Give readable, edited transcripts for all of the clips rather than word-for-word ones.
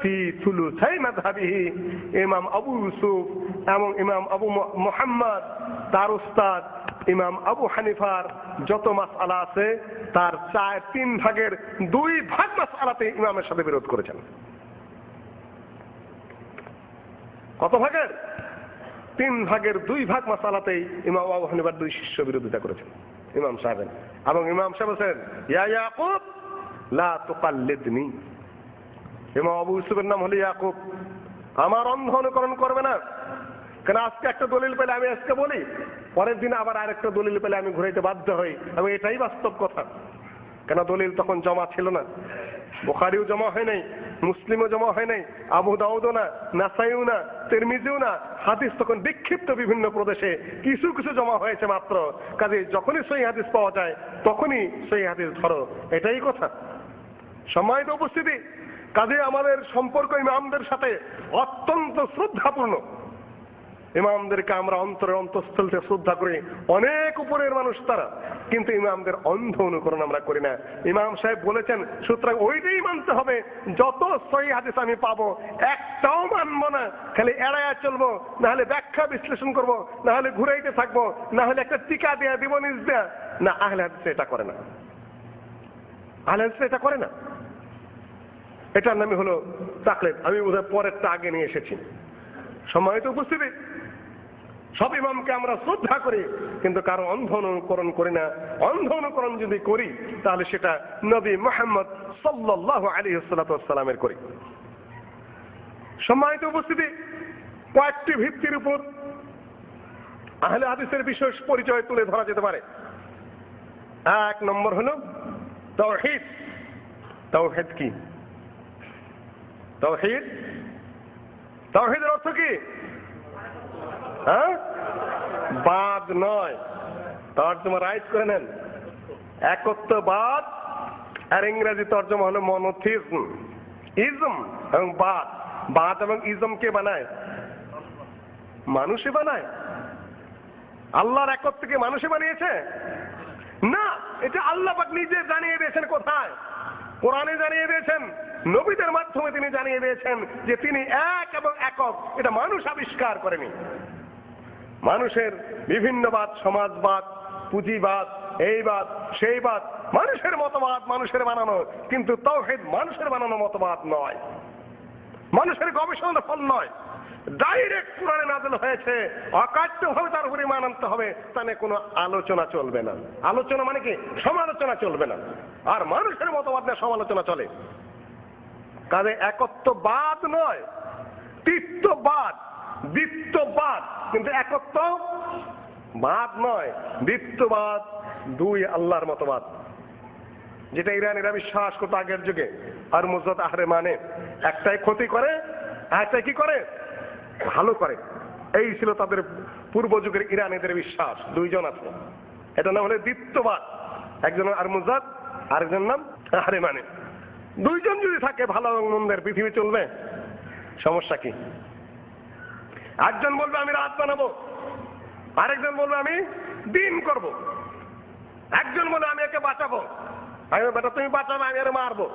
ফি সুলুসাই মাযহাবিহি, ইমাম আবু ইউসুফ এবং ইমাম আবু মুহাম্মদ তার উস্তাদ ইমাম আবু হানিফার যত মাসআলা আছে তার 3 ভাগের 2 ভাগ মাসআলাতে ইমামের সাথে বিরোধ করেছেন। কত ভাগের? 3 ভাগের 2 ভাগ মাসআলাতেই ইমাম আবু হানিফার 2 শিষ্য বিরোধিতা করেছেন ইমাম সাহেব। এবং ইমাম সাহেব বলেন ইয়া ইয়াকুব লা তুকাল্লিদনি, ইমাম আবু ইউসুফের নাম হলো ইয়াকুব, আমার অন্ধ অনুকরণ করবে না। কেন আজকে একটা দলিল পেলে আমি আজকে বলি, পরের দিন আবার আরেকটা দলিল পেলে আমি ঘুরাইতে বাধ্য হই, এবং এটাই বাস্তব কথা। কেন দলিল তখন জমা ছিল না, বুখারীও জমা হয় নাই, মুসলিমও জমা হয় নাই, আবু দাউদও না, নাসাইও না, তিরমিজিও না। হাদিস তখন বিক্ষিপ্ত বিভিন্ন প্রদেশে, কিছু কিছু জমা হয়েছে মাত্র। কাজে যখনই সহিহ হাদিস পাওয়া যায় তখনই সহিহ হাদিস ধরো, এটাই কথা। সম্মানিত উপস্থিতি, কাজে আমাদের সম্পর্ক ইমামদের সাথে অত্যন্ত শ্রদ্ধাপূর্ণ। ইমামদেরকে আমরা অন্তরের অন্তঃস্থল থেকে শ্রদ্ধা করি, অনেক উপরের মানুষ তারা, কিন্তু ইমামদের অন্ধ অনুকরণ আমরা করি না। ইমাম সাহেব বলেছেন, সুতরাং ওইটাই মানতে হবে। যত সহিহ হাদিস আমি পাবো একটাও মানবো না, খালি এড়ায়া চলবো, না হলে ব্যাখ্যা বিশ্লেষণ করবো, না হলে ঘুরাইতে থাকবো, না হলে একটা টিকা দেয়া দিব নিজ দেয়া। না, আহলে হাদিস এটা করে না, আহলে হাদিস এটা করে না। এটার নামই হলো তাকলিদ। আমি বোধহয় পরেরটা আগে নিয়ে এসেছি। সম্মানিত উপস্থিতি, সব ইমামকে আমরা শ্রদ্ধা করি, কিন্তু কারো অন্ধ অনুকরণ করি না। অন্ধ অনুকরণ যদি করি তাহলে সেটা নবী মুহাম্মদ সাল্লাল্লাহু আলাইহি ওয়াসাল্লামের করি। সম্মানিত উপস্থিতি, কয়েকটি ভিত্তির উপর আহলে হাদিসের বিশেষ পরিচয় তুলে ধরা যেতে পারে। 1 নম্বর হলো তাওহীদ। তাওহীদ কি? তাওহীদ, তাওহীদের অর্থ কি? বাদ নয়, তর্জমা রাইট করে নেন। একত্ববাদ, আর ইংরেজি তর্জমা হলো মনোথিজম। ইজম এবং বাদ, বাদ এবং ইজম কে বানায়? মানুষই বানায়। আল্লাহর একত্বকে মানুষে বানিয়েছে না, এটা আল্লাহ পাক নিজে জানিয়ে দিয়েছেন। কোথায়? কোরআনে জানিয়ে দিয়েছেন, নবীদের মাধ্যমে তিনি জানিয়ে দিয়েছেন যে তিনি এক এবং একক। এটা মানুষ আবিষ্কার করেনি। মানুষের বিভিন্নবাদ, সমাজবাদ, পুঁজিবাদ, এইবাদ সেইবাদ, মানুষের মতবাদ, মানুষের বানানো, কিন্তু তাওহীদ মানুষের বানানো মতবাদ নয়, মানুষের গবেষণার ফল নয়। ডাইরেক্ট কোরআনে নাযিল হয়েছে, অকাট্যভাবে তার উপরে ঈমান আনতে হবে, তাহলে কোনো আলোচনা চলবে না। আলোচনা মানে কি? সমালোচনা চলবে না। আর মানুষের মতবাদ নিয়ে সমালোচনা চলে। কাজে একত্ববাদ নয়, তৃত্ববাদ, দ্বিত্ববাদ, কিন্তু একত্ববাদ নয়। দ্বিত্ববাদ 2 আল্লাহর মতবাদ, যেটা ইরানিরা বিশ্বাস করতো আগের যুগে। আর মুজাদ আহরে মানে একটাই ক্ষতি করে, একটাই কি করে? ভালো করে। এই ছিল তাদের পূর্ব যুগের ইরানিদের বিশ্বাস। 2 জন আছে, এটা নাম হলো দ্বিত্ববাদ। একজন আর মুজাদ, আরেকজন নাম আহরে মানে। 2 জন যদি থাকে, ভালো এবং মন্দের পৃথিবী চলবে। সমস্যা কি? একজন বলবে আমি রাত বানাবো, আরেকজন বলবে আমি দিন করব। একজন বলবে আমি একে বাঁচাবো, আমি বেটা তুমি বাঁচাবে, আমি এর মারবো।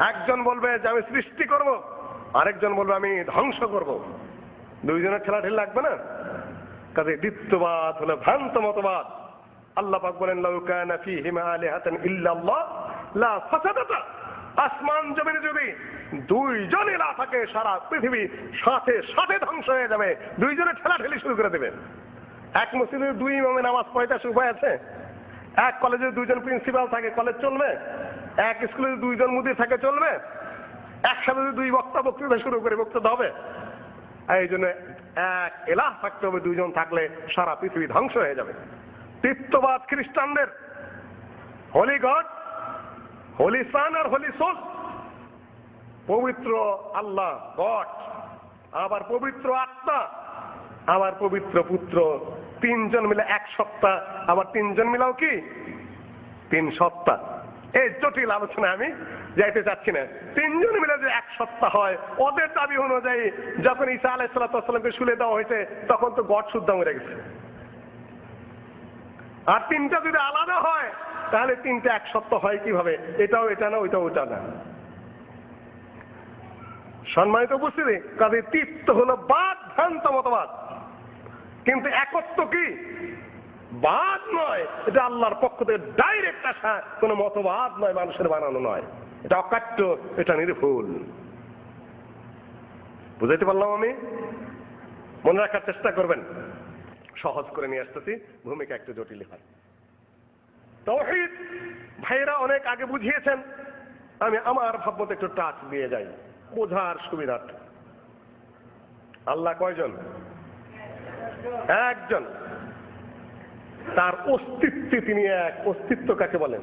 একজন বলবে যে আমি সৃষ্টি করব, আরেকজন বলবে আমি ধ্বংস করব। 2 জনের ঠেলাঠেলি লাগবে না? কাজে দ্বিত্ববাদ হলো ভ্রান্ত মতবাদ। আল্লাহ পাক বলেন লাউ কানা ফীহিমা আলিহাতান ইল্লাল্লাহ লা ফাসাদাতা। আসমান জমিনে যদি 2 জন ইলাহ থাকে, সারা পৃথিবী সাথে সাথে ধ্বংস হয়ে যাবে। 2 জনের ঠেলাঠেলি শুরু করে দেবে। এক মসজিদে 2 ইমামে নামাজ পড়াইতে উপায় আছে? এক কলেজে 2 জন প্রিন্সিপাল থাকে, কলেজ চলবে? এক স্কুলে 2 জন মুদির থাকে, চলবে? একসাথে যদি 2 বক্তা বক্তৃতা শুরু করে বক্তৃতা হবে? এই জন্য এক ইলাহ থাকতে হবে। 2 জন থাকলে সারা পৃথিবী ধ্বংস হয়ে যাবে। তৃত্ববাদ খ্রিস্টানদের, হোলি গড, হোলি সান আর হোলি সোল। পবিত্র আল্লাহ গড, আবার পবিত্র আত্মা, আবার পবিত্র পুত্র। 3 জন মিলে 1 সত্তা, আবার 3 জন মিলাও কি 3 সত্তা। এই জটিল আলোচনা আমি যাইতে চাচ্ছি না। 3 জন মিলে যে 1 সত্তা হয়, ওদের দাবি অনুযায়ী যখন ঈসা আলাইহিস সালামকে শুলে দেওয়া হয়েছে, তখন তো গড শুদ্ধ মরে গেছে। আর 3টা যদি আলাদা হয়, তাহলে 3টা 1 সত্তা হয় কিভাবে? এটাও এটা না, ওইটাও ওটা না। সম্মানিত উপস্থিতি, কাজে তৃপ্ত হলো বাদ, ভ্রান্ত মতবাদ। কিন্তু একত্ব কি? বাদ নয়, এটা আল্লাহর পক্ষ থেকে ডাইরেক্ট আসা, কোনো মতবাদ নয়, মানুষের বানানো নয়। এটা অকাট্য, এটা নির্ভুল। বুঝাইতে পারলাম আমি? মনে রাখার চেষ্টা করবেন। সহজ করে নিয়ে আসতেছি, ভূমিকা একটু জটিল হয়। তাওহীদ ভাইরা অনেক আগে বুঝিয়েছেন, আমি আমার ভাবমতো একটু টাচ দিয়ে যাই বোঝার সুবিধার্থে। আল্লাহ কয়জন? একজন। তার অস্তিত্বে তিনি এক। অস্তিত্ব কাকে বলেন?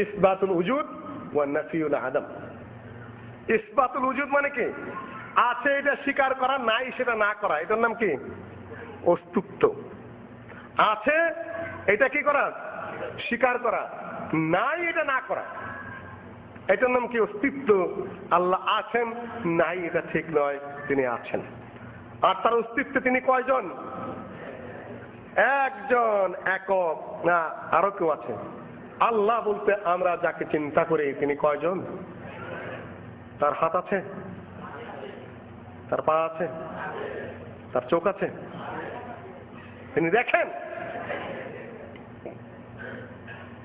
ইসবাতুল উজুদ ওয়া নাফিউল আদম। ইসবাতুল উজুদ মানে কি? আছে এটা স্বীকার করা, নাই সেটা না করা, এটার নাম কি? অস্তিত্ব। আছে এটা কি করা? স্বীকার করা। নাই এটা না করা, এটার নাম কি? অস্তিত্ব। আল্লাহ আছেন, নাই এটা ঠিক নয়, তিনি আছেন। আর তার অস্তিত্বে তিনি কয়জন? একজন, একক। না, আরো কেউ আছে। আল্লাহ বলতে আমরা যাকে চিন্তা করি তিনি কয়জন? তার হাত আছে, তার পা আছে, তার চোখ আছে, তিনি দেখেন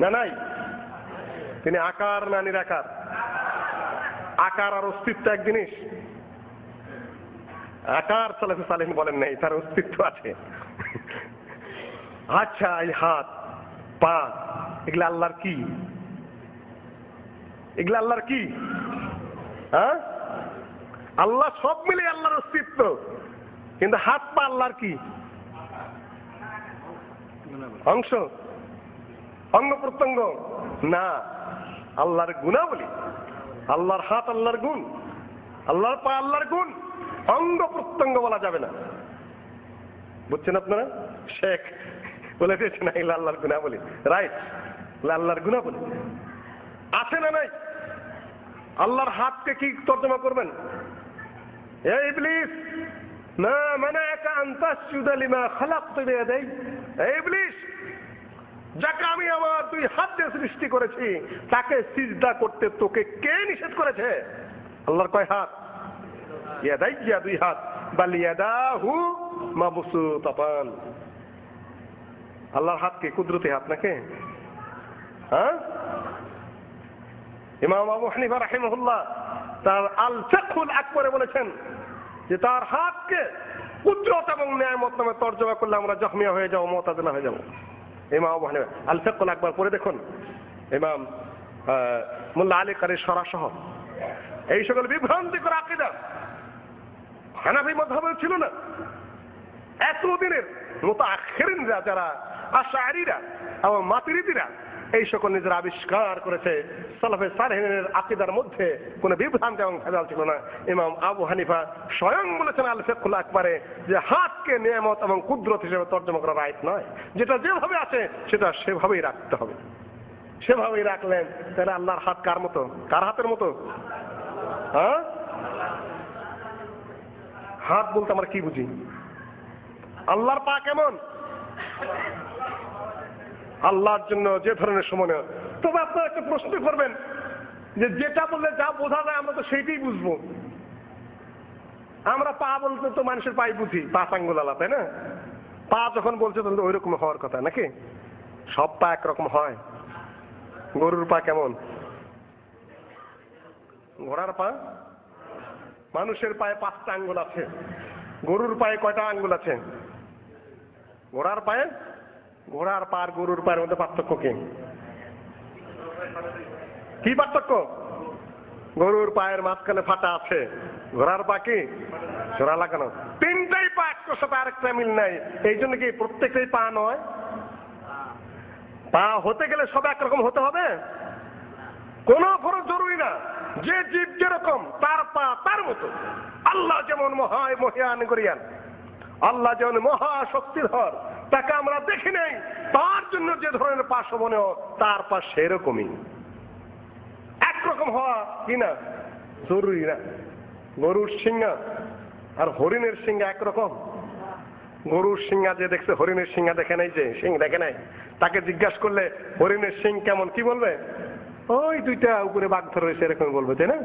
না? নাই। তিনি আকার না নিরাকার? আকার আর অস্তিত্ব এক জিনিস। আকার সালেফে সালেহিন বলেন নাই, তার অস্তিত্ব আছে। আচ্ছা, এই হাত, পা, এগুলা আল্লাহর কি? এগুলা আল্লাহর কি? হ্যাঁ, আল্লাহ সব মিলে আল্লাহর অস্তিত্ব। কিন্তু হাত পা আল্লাহর কি? অংশ, অঙ্গ প্রত্যঙ্গ না, আল্লাহর গুণাবলী। আল্লাহর হাত আল্লাহর গুণ, আল্লাহর পা আল্লাহর গুণ, অঙ্গ প্রত্যঙ্গ বলা যাবে না। বুঝছেন আপনারা? শেখ বলে দিয়েছেন এগুলো আল্লাহর গুণাবলী। রাইট, আল্লাহর গুণাবলী আছে না নাই? আল্লাহর হাতকে কি তর্জমা করবেন? এই ইবলিস, মা মানাআকা আন তাসজুদা লিমা খালাকতু বিয়াদাই। এই ইবলিস, যাকে আমি আমার দুই হাত দিয়ে সৃষ্টি করেছি তাকে সিজদা করতে তোকে কে নিষেধ করেছে? আল্লাহর কয় হাত? ইয়াদাইয়া, দুই হাত। বাল ইয়াদাহু মাবসুতাতান। আল্লাহর হাত কি কুদরতি হাত নাকি? হ্যাঁ, ইমাম আবু হানিফা রাহিমাহুল্লাহ তার আল ফিকহুল আকবরে বলেছেন যে তার হাতকে কুদরত এবং নিয়ামত নামে তর্জমা করলে আমরা জখমিয়া হয়ে যাবো, মুতাজিলা হয়ে যাবো। ইমাম আবু হানিফা আল ফিকহুল আকবর পড়ে দেখুন। ইমাম মোল্লা আলী কারীর সরাহ সহ এই সকল বিভ্রান্তিকর আকীদা হানাফি মাযহাবে ছিল না। এতদিনের মুতাআখিরিনরা যারা আশআরীরা এবং মাতুরিদীরা এই সকল নিজেরা আবিষ্কার করেছে। সালাফে সালেহিনের আকীদার মধ্যে কোনো বিভ্রান্তি এবং ভেজাল ছিল না। ইমাম আবু হানিফা স্বয়ং বলেছেন আল ফিকহুল আকবরে যে হাতকে নিয়ামত এবং কুদরত হিসেবে তর্জমা করা রাইট নয়। যেটা যেভাবে আছে সেটা সেভাবেই রাখতে হবে। সেভাবেই রাখলেন। তাহলে আল্লাহর হাত কার মতো? কার হাতের মতো? হ্যাঁ, হাত বলতে আমরা কি বুঝি? আল্লাহর পা কেমন? আল্লাহর জন্য যে ধরনের সময়। তবে আপনারা একটা প্রশ্ন করবেন যে যেটা বললে যা বোঝা যায় আমরা তো সেইটাই বুঝবো। আমরা পা বলতে তো মানুষের পাই বুঝি, পাঁচ আঙ্গুল আলা, তাই না? পা যখন বলছে তখন তো ওই রকম হওয়ার কথা নাকি? সব পা একরকম হয়? গরুর পা কেমন? ঘোড়ার পা? মানুষের পায়ে 5টা আঙ্গুল আছে, গরুর পায়ে কয়টা আঙ্গুল আছে? ঘোড়ার পায়ে, ঘোড়ার পা আর গরুর পায়ের মধ্যে পার্থক্য কি? কি পার্থক্য? গরুর পায়ের মাঝখানে ফাটা আছে, ঘোড়ার পা কি জোড়া লাগানো। তিনটাই পা একটার সাথে আরেকটা মিল নাই। এই জন্য কি প্রত্যেকটাই পা নয়? পা হতে গেলে সব একরকম হতে হবে? কোন ফরজ জরুরি না। যে জীব যেরকম তার পা তার মতো। আল্লাহ যেমন মহিয়ান করিয়ান, আল্লাহ যেমন মহা শক্তিধর, তাকে আমরা দেখি নাই, তার জন্য যে ধরনের পা শোভনীয় তার পা সেরকমই। একরকম হওয়া কি না জরুরি না। গরুর সিংহা আর হরিণের সিংহা একরকম? গরুর সিংহা যে দেখছে হরিণের সিংহা দেখে নাই, যে সিং দেখে নাই, তাকে জিজ্ঞাসা করলে হরিণের সিং কেমন, কি বলবে? ওই দুইটা উপরে বাঘ ধরে রয়েছে এরকম বলবে, তাই না?